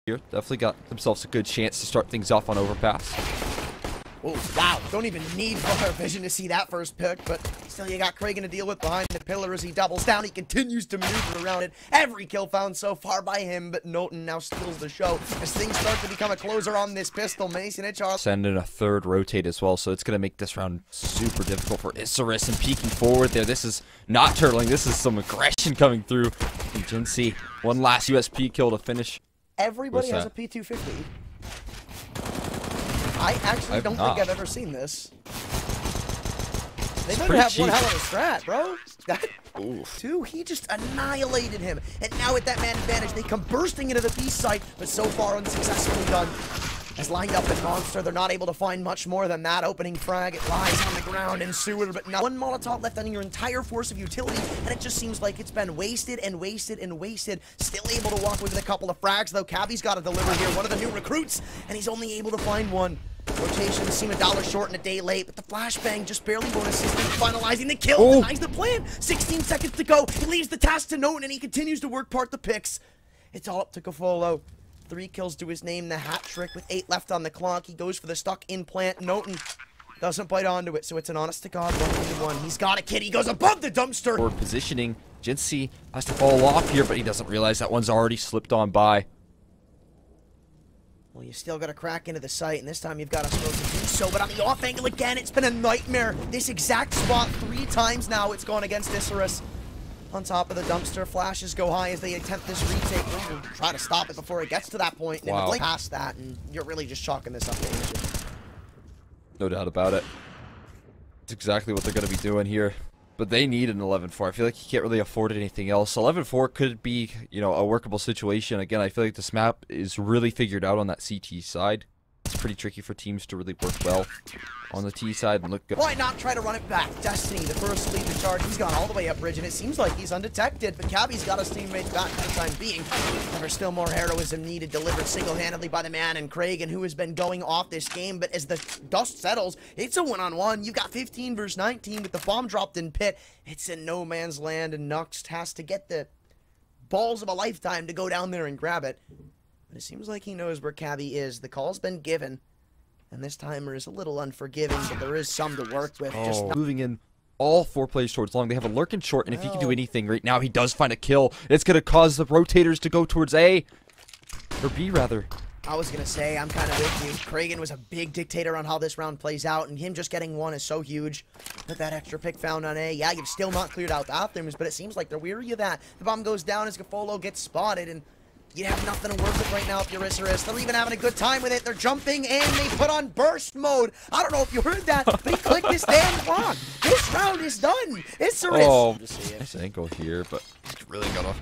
here. Definitely got themselves a good chance to start things off on overpass. Oh, wow. Don't even need far vision to see that first pick, but still you got Kragen to deal with behind the pillar as he doubles down. He continues to maneuver around it. Every kill found so far by him, but Noten now steals the show as things start to become a closer on this pistol. Mason and Charles send in a third rotate as well, so it's going to make this round super difficult for Isurus, and peeking forward there. This is not turtling. This is some aggression coming through from Jincy. One last USP kill to finish. Everybody has a P250. I actually don't think I've ever seen this. They better have one hell of a strat, bro. Two, he just annihilated him. And now with that man advantage, they come bursting into the B site, but so far unsuccessfully done. As lined up in Monster, they're not able to find much more than that opening frag. It lies on the ground in Sewer, but now one Molotov left on your entire force of utility, and it just seems like it's been wasted and wasted and wasted. Still able to walk with a couple of frags, though. Cabby's got to deliver here, one of the new recruits, and he's only able to find one. Rotations seem $1 short and a day late, but the flashbang just barely won't assist in finalizing the kill. Denies the plan. 16 seconds to go. He leaves the task to Noten, and he continues to work part the picks. It's all up to Cafolo. 3 kills to his name, the hat trick with 8 left on the clock. He goes for the stuck implant. Noten doesn't bite onto it, so it's an honest to God 1v1. He's got a kid. He goes above the dumpster. Forward positioning. Jincy has to fall off here, but he doesn't realize that one's already slipped on by. Well, you still got to crack into the site, and this time you've got a smoke to do so, but on the off angle again, it's been a nightmare. This exact spot 3 times now it's gone against Isurus. On top of the dumpster, flashes go high as they attempt this retake. Try to stop it before it gets to that point, and wow. Past that, and you're really just chalking this up to Asia. No doubt about it. It's exactly what they're going to be doing here. But they need an 11-4. I feel like you can't really afford anything else. 11-4 could be, you know, a workable situation. Again, I feel like this map is really figured out on that CT side. It's pretty tricky for teams to really work well on the T side and look good. Why not try to run it back? Destiny, the first to lead the charge. He's gone all the way up bridge, and it seems like he's undetected. But Cabby's got his teammates back for the time being. There's still more heroism needed, delivered single-handedly by the man and Kragen, who has been going off this game. But as the dust settles, it's a one-on-one. You've got 15 versus 19 with the bomb dropped in pit. It's in no man's land, and Nux has to get the balls of a lifetime to go down there and grab it. But it seems like he knows where Cabby is. The call's been given. And this timer is a little unforgiving, but there is some to work with. Just moving in all 4 players towards long. They have a lurking short, and if he can do anything right now, he does find a kill. It's going to cause the rotators to go towards A. Or B, rather. I was going to say, I'm kind of with you. Kragen was a big dictator on how this round plays out, and him just getting 1 is so huge. With that extra pick found on A, yeah, you've still not cleared out the bathrooms, but it seems like they're weary of that. The bomb goes down as Gafolo gets spotted, and you have nothing to work with right now if you're Isurus. They're even having a good time with it. They're jumping, and they put on burst mode. I don't know if you heard that, but he clicked this damn clock. This round is done. Isurus. Oh, nice ankle here, but he's really gonna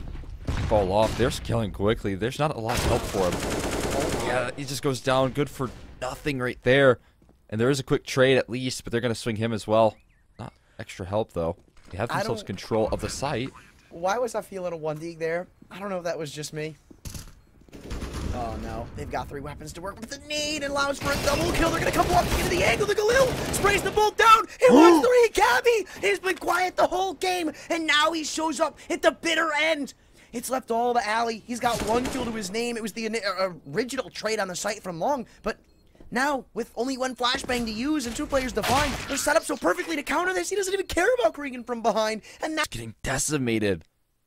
fall off. They're killing quickly. There's not a lot of help for him. Yeah, he just goes down. Good for nothing right there. And there is a quick trade at least, but they're gonna swing him as well. Not extra help though. They have themselves control of the site. Why was I feeling a 1D there? I don't know if that was just me. Oh no, they've got 3 weapons to work with. The need and allows for a double kill. They're gonna come walking into the angle. The Galil sprays the bolt down. He wants 3. Cabby, he's been quiet the whole game, and now he shows up at the bitter end. It's left all the alley. He's got 1 kill to his name. It was the original trade on the site from Long, but now, with only 1 flashbang to use and 2 players to find, they're set up so perfectly to counter this. He doesn't even care about Kragen from behind, and now getting decimated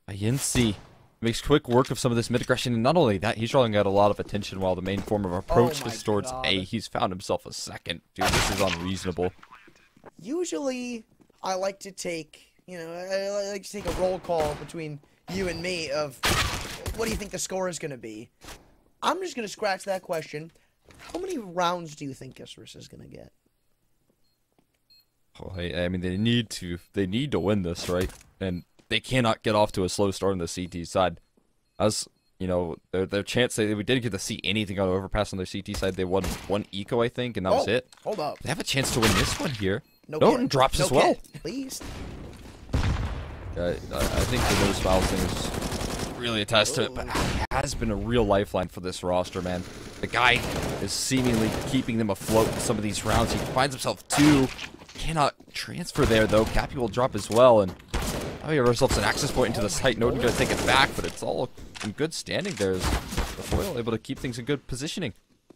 by Jincy. Makes quick work of some of this mid-aggression, and not only that, he's drawing out a lot of attention while the main form of approach is towards A. He's found himself a second. Dude, this is unreasonable. Usually, I like to take, I like to take a roll call between you and me of what do you think the score is going to be. I'm just going to scratch that question. How many rounds do you think Isurus is going to get? Oh, I mean, they need to win this, right? And they cannot get off to a slow start on the CT side. As you know, their chance, we didn't get to see anything on overpass on their CT side. They won 1 eco, I think, and that was it. Hold up. They have a chance to win this one here. Noten drops as well. Please. I think the no spouse thing is really a test to it, but it has been a real lifeline for this roster, man. The guy is seemingly keeping them afloat in some of these rounds. He finds himself 2. Cannot transfer there, though. Cappy will drop as well, and now we have ourselves an access point into the site. Noten going to take it back, but it's all in good standing there. the foil able to keep things in good positioning.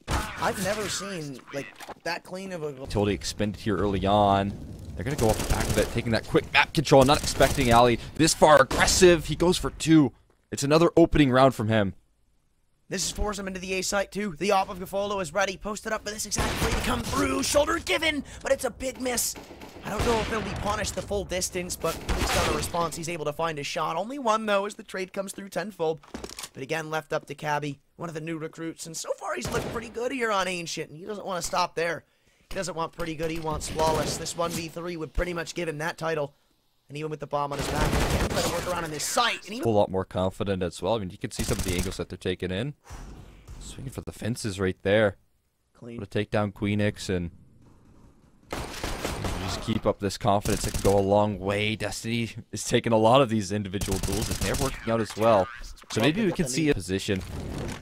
I've never seen like that clean of a Utility expended here early on. They're gonna go off the back of it, taking that quick map control, not expecting Ali this far aggressive. He goes for 2. It's another opening round from him. This is forcing him into the A site too. The op of Gafolo is ready, posted up for this exact play to come through. Shoulder given, but it's a big miss. I don't know if he'll be punished the full distance, but at least on a response, he's able to find a shot. Only one though, as the trade comes through tenfold. But again, left up to Cabby, one of the new recruits, and so far he's looked pretty good here on Ancient, and he doesn't want to stop there. He doesn't want pretty good, he wants flawless. This 1v3 would pretty much give him that title. And even with the bomb on his back, he can't let him work around on this site. And A whole lot more confident as well. I mean, you can see some of the angles that they're taking in. Swinging for the fences right there. Clean. To take down Queenix and just keep up this confidence. It can go a long way. Destiny is taking a lot of these individual duels and they're working out as well. So maybe we can see a position.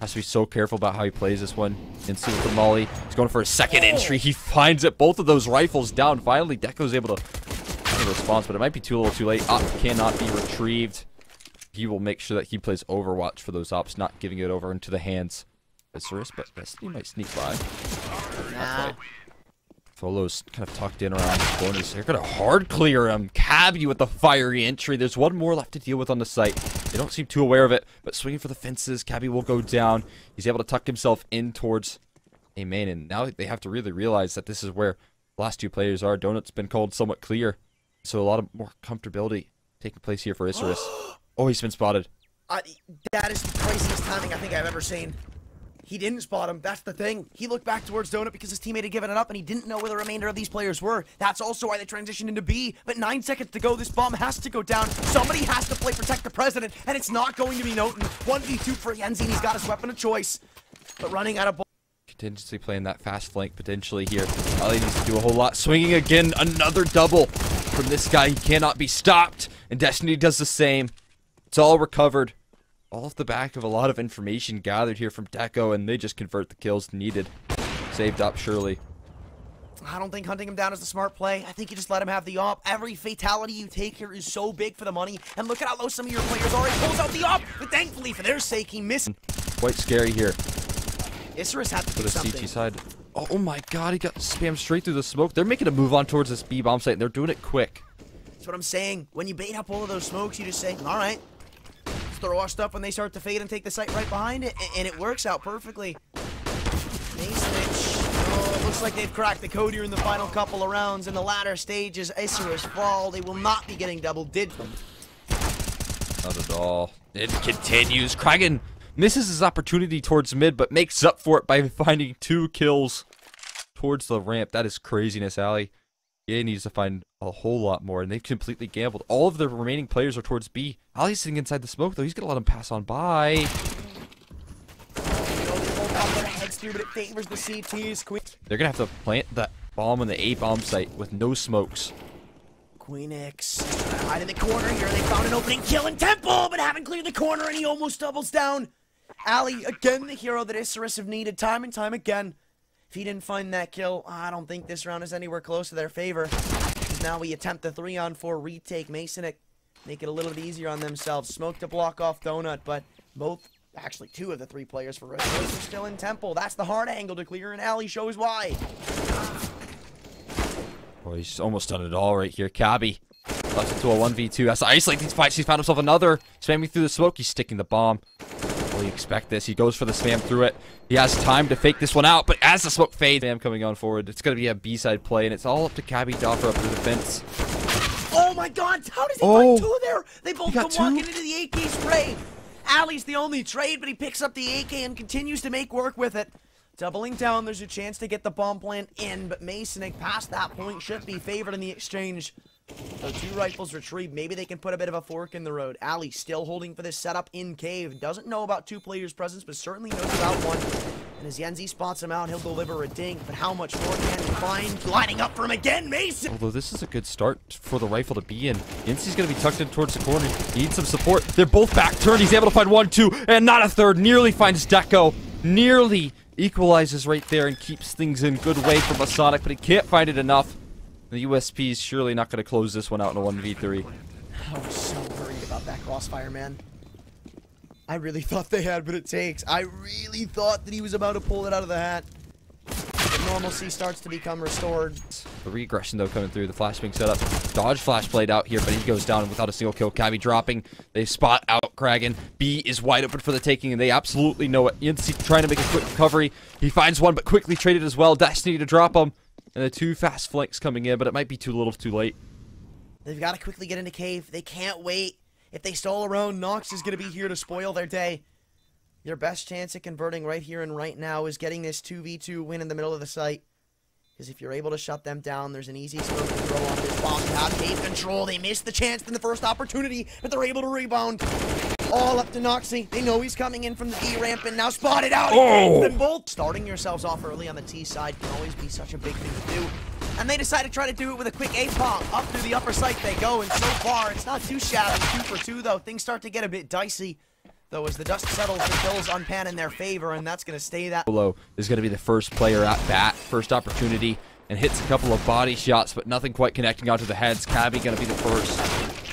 Has to be so careful about how he plays this one. Into the molly. He's going for a second entry. He finds it. Both of those rifles down. Finally, Deco's able to response, but it might be a little too late. Op cannot be retrieved. He will make sure that he plays Overwatch for those ops, not giving it over into the hands of Isurus, but Destiny might sneak by. Nah. Folo's kind of tucked in around the corners. They're gonna hard clear him. Cabby with the fiery entry. There's one more left to deal with on the site. They don't seem too aware of it, but swinging for the fences. Cabby will go down. He's able to tuck himself in towards a main, and now they have to really realize that this is where the last 2 players are. Donut's been called somewhat clear. So a lot of more comfortability taking place here for Isurus. Oh, he's been spotted. That is the craziest timing I think I've ever seen. He didn't spot him. That's the thing. He looked back towards Donut because his teammate had given it up and he didn't know where the remainder of these players were. That's also why they transitioned into B. But 9 seconds to go. This bomb has to go down. Somebody has to play protect the president, and it's not going to be Noten. 1v2 for Yenzi, and he's got his weapon of choice. But running out of ball. Contingency playing that fast flank potentially here. Ali needs to do a whole lot. Swinging again, another double from this guy. He cannot be stopped. And Destiny does the same. It's all recovered. All off the back of a lot of information gathered here from Deco, and they just convert the kills needed. Saved up, surely. I don't think hunting him down is the smart play. I think you just let him have the op. Every fatality you take here is so big for the money. And look at how low some of your players are. He pulls out the op, but thankfully, for their sake, he missed. Quite scary here. Isurus had to For do the something. CT side. Oh my god, he got spammed straight through the smoke. They're making a move on towards this B bomb site, and they're doing it quick. That's what I'm saying. When you bait up all of those smokes, you just say, all right, let's throw our stuff when they start to fade and take the site right behind it, and it works out perfectly. Masonic. Oh, it looks like they've cracked the code here in the final couple of rounds. In the latter stages, Isurus fall. They will not be getting double did. Not at all. It continues. Kragan misses his opportunity towards mid, but makes up for it by finding 2 kills towards the ramp. That is craziness, Ali. He needs to find a whole lot more, and they've completely gambled. All of the remaining players are towards B. Ali's sitting inside the smoke, though. He's going to let him pass on by. But it favors the CTs. They're going to have to plant that bomb on the A bomb site with no smokes. Queenix hide in the corner here. They found an opening kill in Temple, but haven't cleared the corner, and he almost doubles down. Ali, again, the hero that Isurus have needed time and time again. If he didn't find that kill, I don't think this round is anywhere close to their favor. Because now we attempt the 3-on-4 retake. Masonic make it a little bit easier on themselves. Smoke to block off Donut, but both, actually 2 of the 3 players for Isurus are still in Temple. That's the hard angle to clear, and Ali shows why. Boy, he's almost done it all right here. Cabby left into a 1v2. Has to isolate these fights. He's found himself another. Spamming through the smoke. He's sticking the bomb. Well, you expect this. He goes for the spam through it. He has time to fake this one out, but as the smoke fades, spam coming on forward. It's going to be a B-side play, and it's all up to Cabby to offer up the defense. Oh my god, how does he find 2 there? They both come walking into the AK spray. Ali's the only trade, but he picks up the AK and continues to make work with it. Doubling down, there's a chance to get the bomb plant in, but Masonic past that point should be favored in the exchange. So 2 rifles retrieved. Maybe they can put a bit of a fork in the road. Ali still holding for this setup in cave. Doesn't know about 2 players' presence, but certainly knows about 1. And as Yenzi spots him out, he'll deliver a dink. But how much more can he find? Lining up for him again, Mason! Although this is a good start for the rifle to be in. Yenzi's going to be tucked in towards the corner. He needs some support. They're both back turned. He's able to find 1, 2, and not a third. Nearly finds Deco. Nearly equalizes right there and keeps things in good way for Masonic, but he can't find it enough. The USP is surely not going to close this one out in a 1v3. I was so worried about that crossfire, man. I really thought they had what it takes. I really thought that he was about to pull it out of the hat. But normalcy starts to become restored. The regression, though, coming through. The flash being set up. Dodge flash played out here, but he goes down without a single kill. Cabby dropping. They spot out Kragan. B is wide open for the taking, and they absolutely know it. Yancy trying to make a quick recovery. He finds one, but quickly traded as well. Destiny to drop him. And the 2 fast flanks coming in, but it might be too little too late. They've got to quickly get into cave. They can't wait. If they stall around, Nox is going to be here to spoil their day. Your best chance at converting right here and right now is getting this 2v2 win in the middle of the site. Because if you're able to shut them down, there's an easy smoke to throw on this bomb. You have cave control. They missed the chance in the first opportunity, but they're able to rebound. All up to Noxy. They know he's coming in from the D ramp and now spotted out. Oh! And bolt. Starting yourselves off early on the T side can always be such a big thing to do. And they decide to try to do it with a quick A-bomb. Up through the upper site they go, and so far, it's not too shabby. 2 for 2, though. Things start to get a bit dicey, though, as the dust settles, the kills on Pan in their favor, and that's going to stay that. Solo is going to be the first player at bat, first opportunity, and hits a couple of body shots, but nothing quite connecting onto the heads. Cabby going to be the first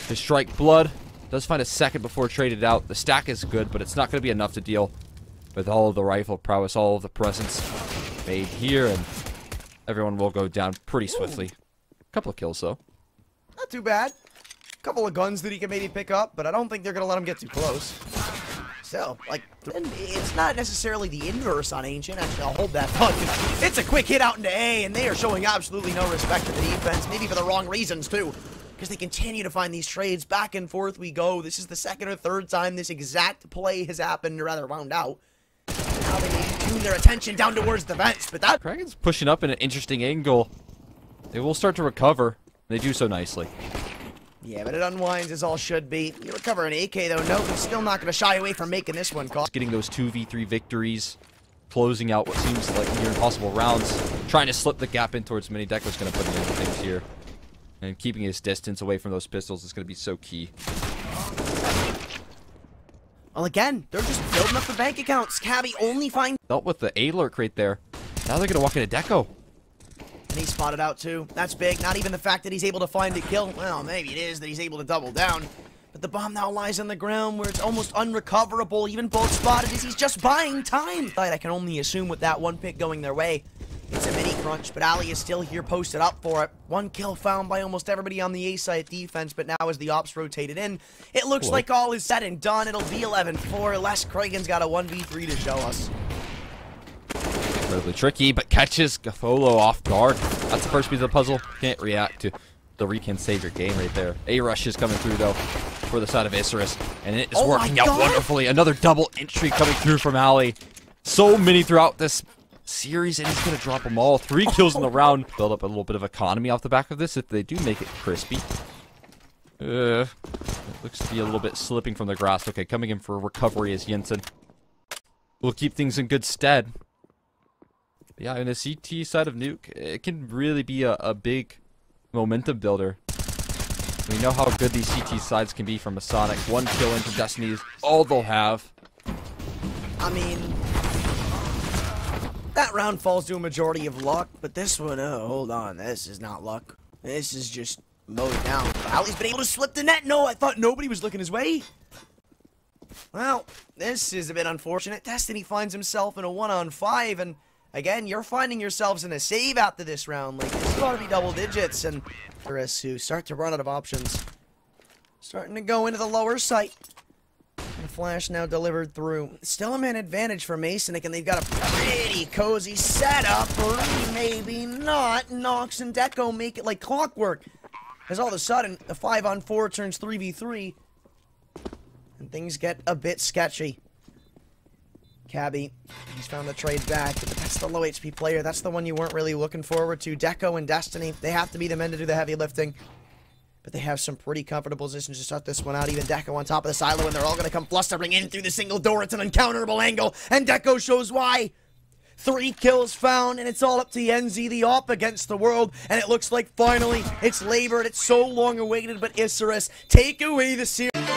to strike blood. Does find a second before traded out. The stack is good, but it's not going to be enough to deal with all of the rifle prowess, all of the presence made here, and everyone will go down pretty swiftly. A couple of kills, though. Not too bad. A couple of guns that he can maybe pick up, but I don't think they're going to let him get too close. So, like, it's not necessarily the inverse on Ancient. Actually, I'll hold that thought. It's a quick hit out into A, and they are showing absolutely no respect to the defense, maybe for the wrong reasons, too. Because they continue to find these trades. Back and forth we go. This is the 2nd or 3rd time this exact play has happened, or rather wound out. Now they need to tune their attention down towards the vents, but that... Kragan's pushing up in an interesting angle. They will start to recover. They do so nicely. Yeah, but it unwinds as all should be. You recover an AK, though. No, they're still not going to shy away from making this one call. Getting those 2v3 victories. Closing out what seems like near impossible rounds. Trying to slip the gap in towards Mini. Deco's going to put in things here. And keeping his distance away from those pistols is going to be so key. Well, again, they're just building up the bank accounts. Cabby only finds... Dealt with the A lurk right there. Now they're going to walk into Deco. And he's spotted out, too. That's big. Not even the fact that he's able to find a kill. Well, maybe it is that he's able to double down. But the bomb now lies on the ground where it's almost unrecoverable. Even both spotted as he's just buying time. I can only assume with that one pick going their way, it's a mini crunch, but Ali is still here posted up for it. 1 kill found by almost everybody on the A side defense, but now as the ops rotated in, it looks like all is said and done. It'll be 11-4. Les Kragan's got a 1v3 to show us. Incredibly tricky, but catches Gatholo off guard. That's the first piece of the puzzle. Can't react to the recon save your game right there. A rush is coming through, though, for the side of Isurus, and it is working out wonderfully. Another double entry coming through from Ali. So many throughout this series, and he's going to drop them all. 3 kills in the round. Build up a little bit of economy off the back of this if they do make it crispy. It looks to be a little bit slipping from the grasp. Okay, coming in for a recovery is Jensen. We'll keep things in good stead. Yeah, in the CT side of Nuke, it can really be a big momentum builder. We know how good these CT sides can be from Masonic. 1 kill in from Destiny is all they'll have. I mean, that round falls to a majority of luck, but this one, oh, hold on, this is not luck. This is just mowed down. Ali's been able to slip the net. No, I thought nobody was looking his way. Well, this is a bit unfortunate. Destiny finds himself in a 1-on-5, and again, you're finding yourselves in a save after this round. Like, this is going to be double digits, and Isurus, who start to run out of options, starting to go into the lower site. And flash now delivered through. Still a man advantage for Masonic, and they've got a pretty cozy setup, or maybe not. Nox and Deco make it like clockwork, as all of a sudden, the 5-on-4 turns 3v3, and things get a bit sketchy. Cabby, he's found the trade back, but that's the low HP player. That's the one you weren't really looking forward to. Deco and Destiny, they have to be the men to do the heavy lifting. But they have some pretty comfortable positions to start this one out. Even Deco on top of the silo, and they're all going to come flustering in through the single door. It's an uncounterable angle, and Deco shows why. 3 kills found, and it's all up to NZ, the op against the world. And it looks like finally it's labored. It's so long awaited, but Isurus take away the series.